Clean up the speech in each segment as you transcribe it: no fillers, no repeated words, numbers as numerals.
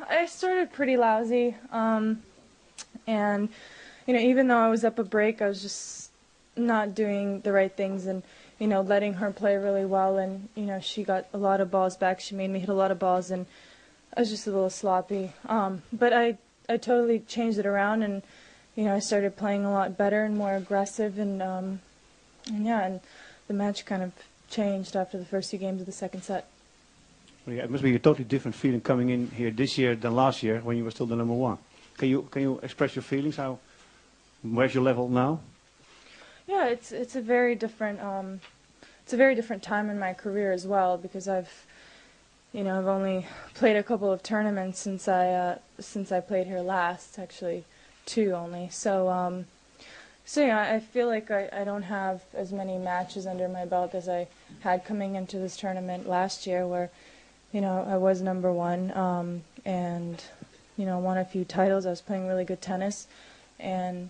I started pretty lousy, and even though I was up a break, I was just not doing the right things and letting her play really well. And she got a lot of balls back. She made me hit a lot of balls, and I was just a little sloppy. But I totally changed it around, and I started playing a lot better and more aggressive, and the match kind of changed after the first 2 games of the second set. Well, yeah, it must be a totally different feeling coming in here this year than last year when you were still the number 1. Can you express your feelings? Where's your level now? Yeah, it's a very different time in my career as well, because I've only played a couple of tournaments since I played here last, actually 2 only. So yeah, I feel like I don't have as many matches under my belt as I had coming into this tournament last year, where I was number 1 and won a few titles. I was playing really good tennis, and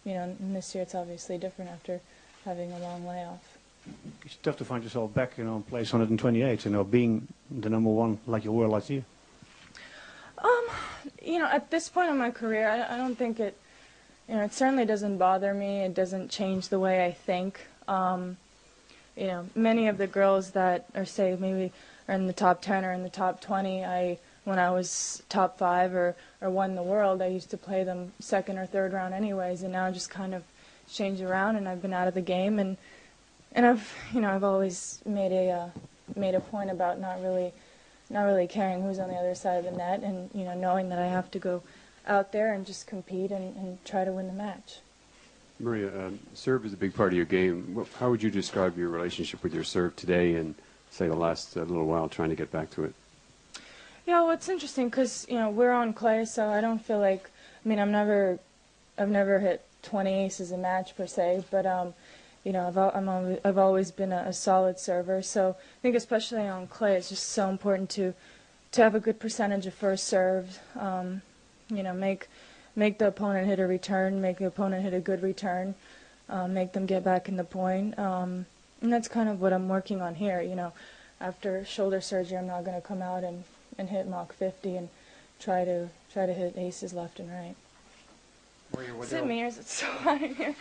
and this year it's obviously different after having a long layoff. It's tough to find yourself back, place 128, being the number 1 like you were last year. At this point in my career, I don't think it, it certainly doesn't bother me. It doesn't change the way I think. Many of the girls that say maybe are in the top 10 or in the top 20, when I was top 5 or won the world, I used to play them second or third round anyways, and now I just kind of changed around, and I've been out of the game, and I've always made a point about not really caring who's on the other side of the net, and knowing that I have to go out there and just compete and try to win the match. Maria, serve is a big part of your game. How would you describe your relationship with your serve today and, say, the last little while trying to get back to it? Yeah, well, it's interesting because we're on clay, so I don't feel like, I've never hit 20 aces a match per se, but I've always been a solid server. So I think especially on clay, it's just so important to have a good percentage of first serve. Make the opponent hit a return, make the opponent hit a good return, make them get back in the point. And that's kind of what I'm working on here. After shoulder surgery, I'm not going to come out and hit Mach 50 and try to hit aces left and right. Is it me or is it so hot in here?